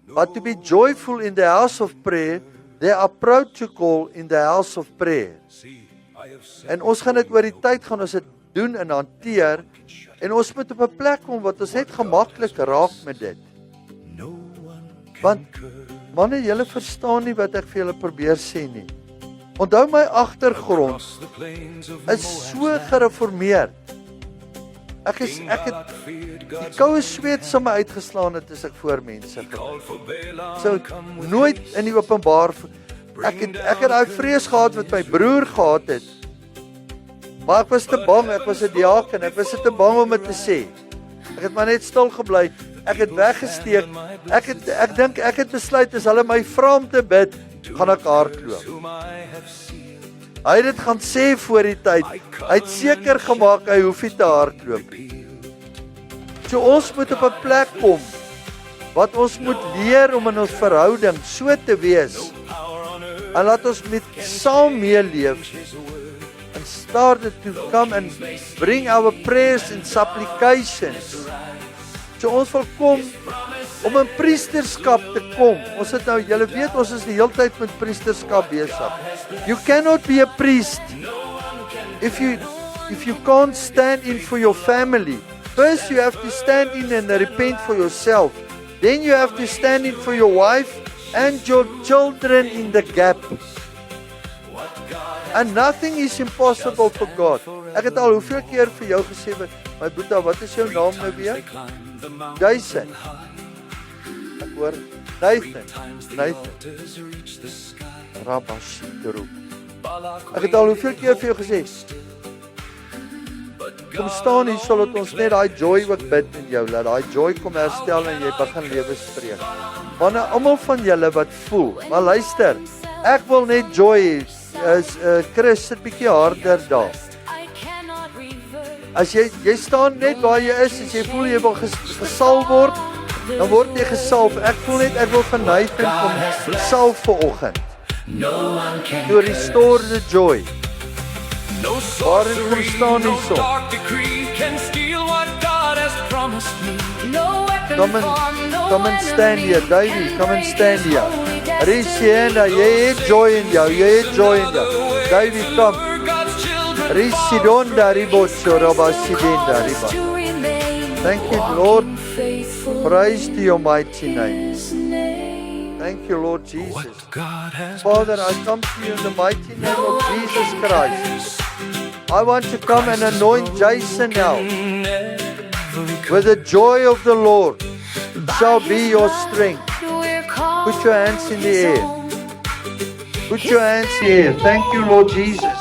Speaker 1: But to be joyful in the house of prayer, there are protocol in the house of prayer. En ons gaan dit oor die tyd gaan ons dit doen en hanteer, en ons moet op 'n plek kom wat ons net gemaklik raak met dit. Want, manne, julle verstaan nie wat ek vir julle probeer sê nie. Onthou my agtergrond is so gereformeerd. Ek het die koue sweet so my uitgeslaan het as ek voor mense gebid. So nooit in die openbaar. Ek het daai vrees gehad wat my broer gehad het. Maar ek was te bang, ek was 'n diaken, ek was te bang om dit te sê. Ek het maar net stil gebly. Ek het weggesteek. Ek dink ek het besluit as hulle my vra om te bid, gaan ek hardloop. Hy het dit gaan sê voor die tyd. Hy het seker gemaak hy hoef nie te hardloop. So ons moet op 'n plek kom wat ons moet leer om in ons verhouding so te wees, en laat ons met saam meeleef, and started to come and bring our prayers and supplications. So ons wil kom om in priesterskap te kom. Ons het nou, julle weet, ons is die hele tyd met priesterskap besig. You cannot be a priest if you can't stand in for your family. First you have to stand in and repent for yourself. Then you have to stand in for your wife and your children in the gap. And nothing is impossible for God. Ek het al hoeveel keer vir jou gesê, my boeta, wat is jou naam nou weer? Jason. Ek hoor, Nathan. Rabashiteru. Ek het al hoeveel keer vir jou gesê, kom staan hier, sal ons net die joy ook bid in jou, laat die joy kom herstel en jy begin lewe spreek. Maar nou, almal van julle wat voel, maar luister, ek wil net joy, Chris, sit bietjie harder daar. As jy staan net waar jy is, as jy voel jy wil gesalf word, dan word jy gesalf. Ek voel net, ek wil van Nathan kom salf vanoggend. To restore the joy. Waarin kom staan die son? Come and stand here, Davey, come and stand here. Risienda, jy het joy in jou, Davey, kom. Risidonda ribocho rabasidenda riba. Thank you, Lord. Praise to your mighty name. Thank you, Lord Jesus. Father, I come to you in the mighty name of Jesus Christ. I want to come and anoint Jason now. With the joy of the Lord shall be your strength. Put your hands in the air. Put your hands in the air. Thank you, Lord Jesus.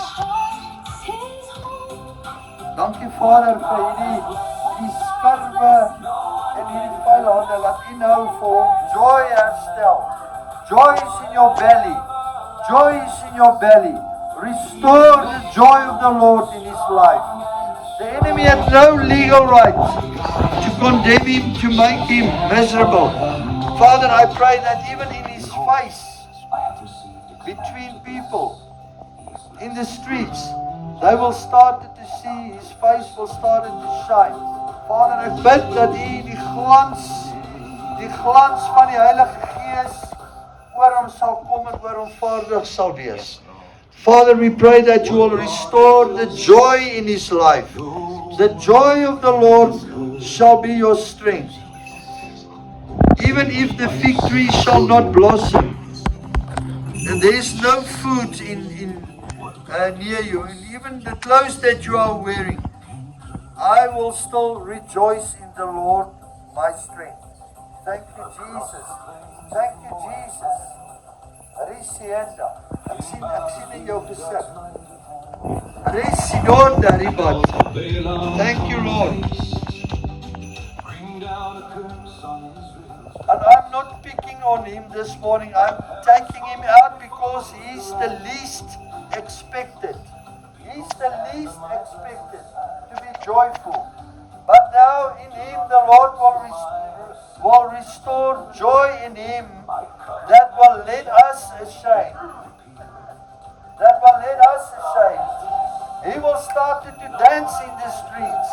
Speaker 1: Dankie Vader vir hierdie skerwe en hierdie vuil hande laat U nou vir hom joy herstel. Joy is in your belly. Joy is in your belly. Restore the joy of the Lord in his life. The enemy had no legal right to condemn him, to make him miserable. Father, I pray that even in his face, between people, in the streets, they will start to see, his face will start to shine. Vader, ek bid dat U die glans van die Heilige Gees oor hom sal kom en oor hom vaardig sal wees. Father, we pray that you will restore the joy in his life. The joy of the Lord shall be your strength. Even if the fig tree shall not blossom, and there is no food near you, and even the clothes that you are wearing, I will still rejoice in the Lord, my strength. Thank you, Jesus. Thank you, Jesus. Risienda. Ek sien in jou gesig. Risidonda ribat. Thank you, Lord. And I'm not picking on him this morning. I'm taking him out because he's the least expected. He's the least expected to be joyful. But now in him the Lord will restore joy in him that will let us ashamed. That will let us ashamed. He will start to dance in the streets.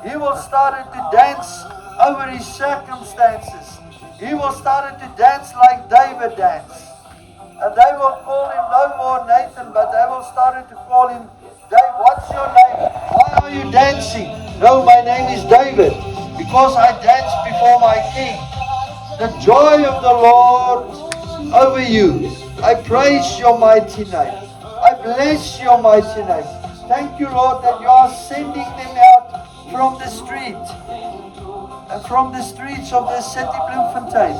Speaker 1: He will start to dance over his circumstances. He will start to dance like David danced. And they will call him no more Nathan, but they will start to call him Dave. What's your name? Why are you dancing? No, my name is David, because I dance before my king. The joy of the Lord over you. I praise your mighty name. I bless your mighty name. Thank you, Lord, that you are sending them out from the street. And from the streets of the city Bloemfontein,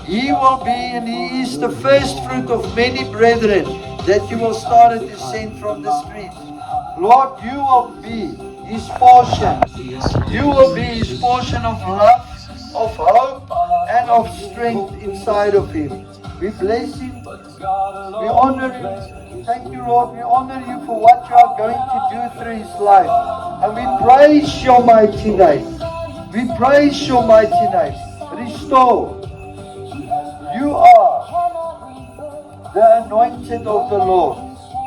Speaker 1: he will be, and he is the first fruit of many brethren that you will start to send from the streets. Lord, you will be his portion. You will be his portion of love, of hope, and of strength inside of him. We bless him. We honor him. Thank you, Lord. We honor you for what you are going to do through his life. And we praise your mighty name. We praise your mighty name. Restore. You are the anointed of the Lord.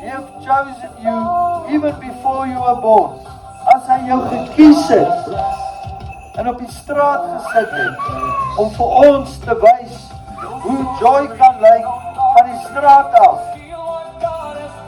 Speaker 1: He has chosen you even before you were born. As hy jou gekies het en op die straat gesit het om vir ons te wys hoe joy kan lyk van die straat af.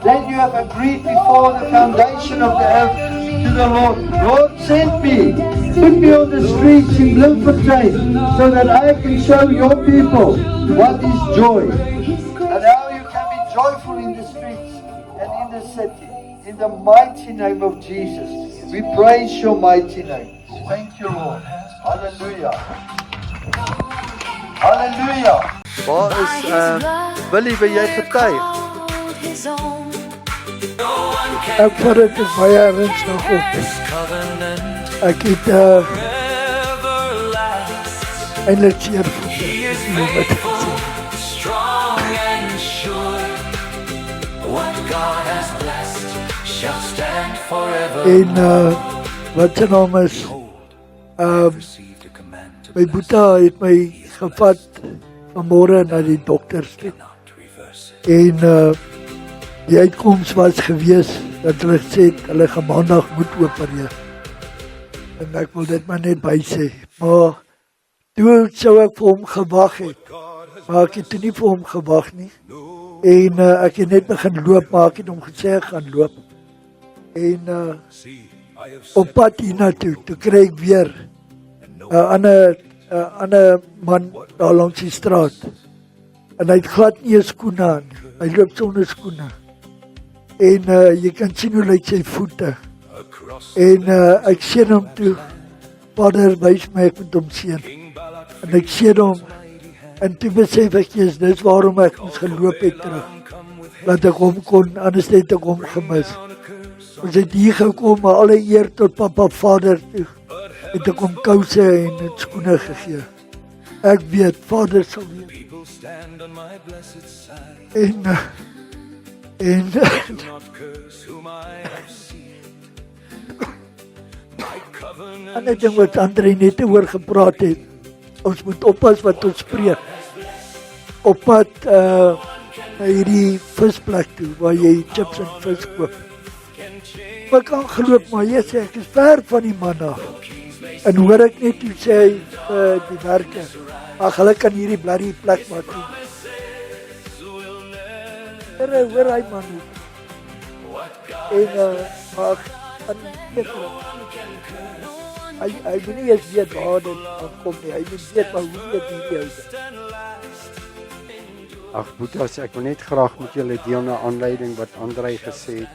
Speaker 1: Then you have agreed before the foundation of the earth to the Lord. Lord, send me. Put me on the streets in Bloemfontein so that I can show your people what is joy. And how you can be joyful in the streets and in the city. In the mighty name of Jesus. We praise your mighty name. Thank you, Lord. Hallelujah. Hallelujah. Waar is Willie, wil jy getuig?
Speaker 2: Ek vat dit in baie ernstig op. Ek het eindelijk zeer voeten. En wat sy naam is, my boeta het my gevat vanmorgen na die dokters toe. En die uitkomst was gewees dat hulle gesê het, hulle gaan maandag moet opereer. En ek wil dit maar net by sê. Maar toe sou ek vir hom gewag het. Maar ek het toe nie vir hom gewag nie. En ek het net begin loop, maar ek het hom gesê ek gaan loop. En op pad hiernatoe, toe kry ek weer 'n ander man daar langs die straat. En hy het glad nie 'n skoene aan. Hy loop sonder skoene. En jy kan sien hoe lyk sy voete. En ek sien hom toe. Vader wys my ek moet hom sien. En ek sien hom. En toe besef ek is dis waarom ek ons geloop het terug. Dat ek hom kon, anders het ek hom gemis. Ons het hier gekom, maar alle eer tot papa Vader toe. Het ek hom kouse en skoene gegee. Ek weet, Vader sal weet. En ek dink wat André net oor gepraat het, ons moet oppas wat ons spreek. Op pad na hierdie visplek toe, waar jy chips en vis koop. Maar ek kan geloop, maar jy sê, ek is ver van die man af. En hoor ek net hoe sê hy die werker, ag, hulle kan hierdie bloody plek maar doen. Hoor hy man hoe. En, maar hy moet nie eens weet waar dit kom nie, hy moet weet maar hoe dit hierdie is.
Speaker 3: Ag boetas, ek wil net graag met julle deel na aanleiding wat André gesê het.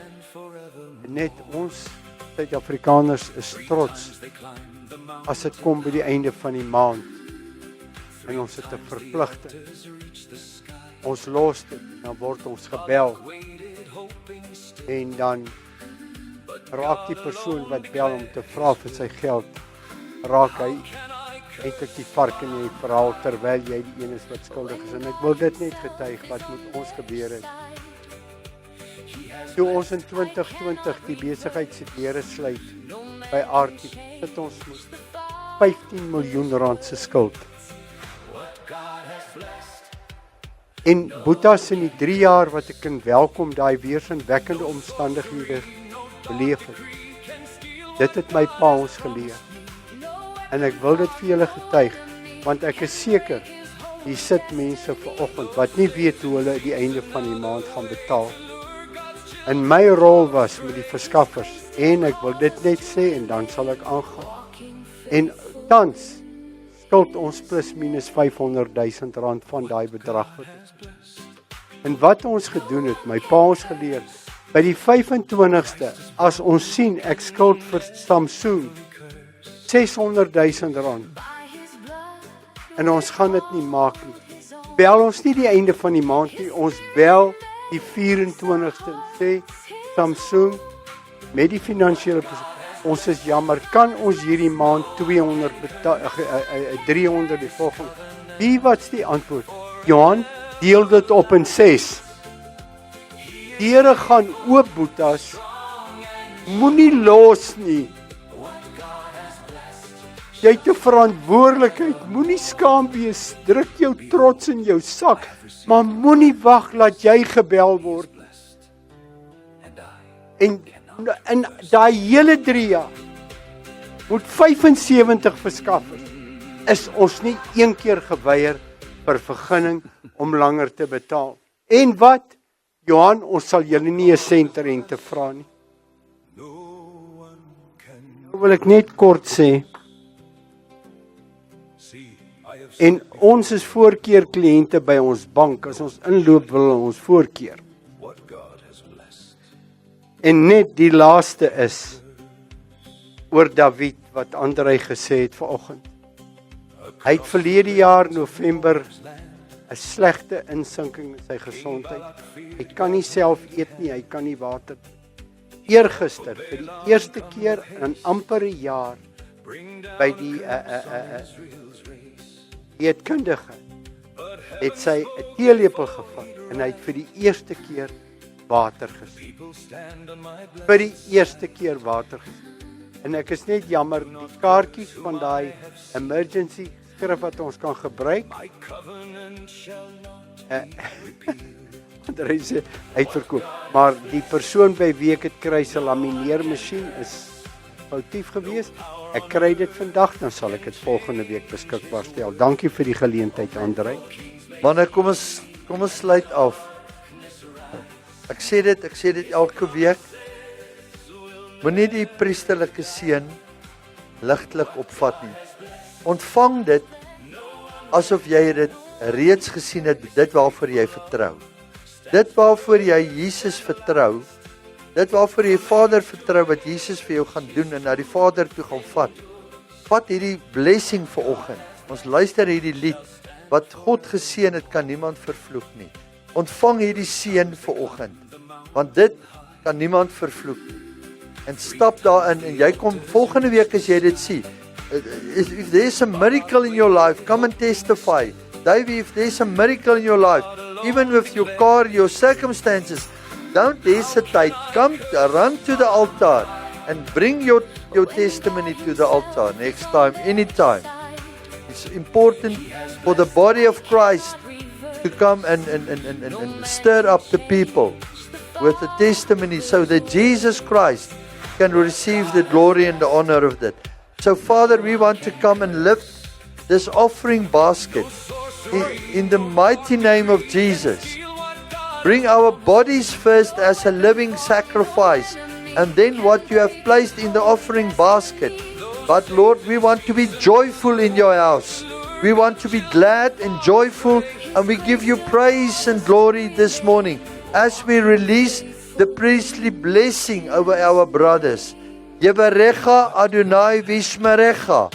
Speaker 3: Net ons Suid-Afrikaners is trots as dit kom by die einde van die maand. En ons het 'n verpligting. Ons los dit, dan word ons gebel. En dan raak die persoon wat bel om te vra vir sy geld, raak hy eintlik die vark in die verhaal, terwyl jy die een is wat skuldig is. En ek wil dit net getuig wat met ons gebeur het. Toe ons in 2020 die besigheid se deure sluit by Aartie, het ons met 15 miljoen rand se skuld. En boetas in die 3 jaar wat ek in welkom daai weersinwekkende omstandighede beleef het. Dit het my pa ons geleer. En ek wil dit vir julle getuig, want ek is seker, hier sit mense vanoggend wat nie weet hoe hulle die einde van die maand gaan betaal. En my rol was met die verskaffers, en ek wil dit net sê, en dan sal ek aangaan. En tans skuld ons plus minus 500,000 rand van daai bedrag wat ons. En wat ons gedoen het, my pa ons geleer, by die 25ste, as ons sien, ek skuld vir Samsung 600,000 rand. En ons gaan dit nie maak nie. Bel ons nie die einde van die maand nie, ons bel die 24ste en sê, Samsung, met die finansiële persoon, ons is jammer, kan ons hierdie maand 200 betaal, 300 die volgende. Wie wat's die antwoord? Johan, deel dit op in 6. Deure gaan oop, boetas. Moenie los nie. Jy het 'n verantwoordelikheid. Moenie skaam wees. Druk jou trots in jou sak, maar moenie wag laat jy gebel word. En in daai hele 3 jaar moet 75 verskaffers is ons nie een keer geweier vir vergunning om langer te betaal. En wat? Johan, ons sal julle nie 'n sent rente vra nie. Wil ek net kort sê. En ons is voorkeur kliënte by ons bank. As ons inloop wil ons voorkeur. En net die laaste is oor David wat Andrei gesê het vanoggend. Hy het verlede jaar November 'n slegte insinking in sy gesondheid. Hy kan nie self eet nie, hy kan nie water. Eergister vir die eerste keer in amper 'n jaar by die eetkundige het sy 'n teelepel gevat en hy het vir die eerste keer water gesien. Vir die eerste keer water gesien. En ek is net jammer, die kaartjies van daai emergency skrif wat ons kan gebruik. Andrei sê uitverkoop, maar die persoon by wie ek dit kry se lamineermasjien is foutief gewees. Ek kry dit vandag, dan sal ek dit volgende week beskikbaar stel. Dankie vir die geleentheid, Andrei.
Speaker 1: Manne, kom ons sluit af. Ek sê dit elke week. Moenie die priesterlike seën ligtelik opvat nie. Ontvang dit asof jy dit reeds gesien het, dit waarvoor jy vertrou. Dit waarvoor jy Jesus vertrou, dit waarvoor jy Vader vertrou wat Jesus vir jou gaan doen en na die Vader toe gaan vat. Vat hierdie blessing vanoggend. Ons luister hierdie lied wat God geseën het, kan niemand vervloek nie. Ontvang hierdie seën vanoggend, want dit kan niemand vervloek nie. En stap daarin en jy kom volgende week as jy dit sien. If there's a miracle in your life, come and testify. Davey, if there's a miracle in your life, even with your car, your circumstances, don't hesitate. Come, run to the altar and bring your testimony to the altar next time, anytime. It's important for the body of Christ to come and stir up the people with the testimony so that Jesus Christ can receive the glory and the honor of that. So Father, we want to come and lift this offering basket in the mighty name of Jesus. Bring our bodies first as a living sacrifice, and then what you have placed in the offering basket. But Lord, we want to be joyful in your house. We want to be glad and joyful, and we give you praise and glory this morning as we release the priestly blessing over our brothers. Yevarecha Adonai vishmerecha.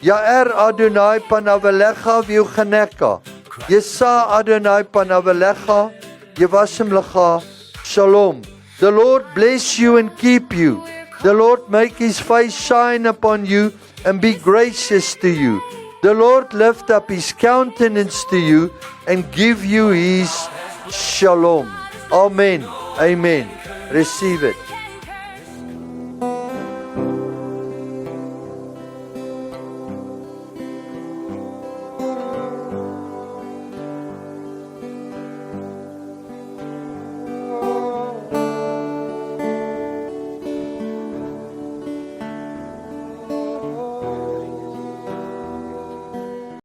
Speaker 1: Yaer Adonai panavelecha viuchaneka. Yesa Adonai panavelecha. Yevasim lecha. Shalom. The Lord bless you and keep you. The Lord make his face shine upon you and be gracious to you. The Lord lift up his countenance to you and give you his shalom. Amen. Amen. Receive it.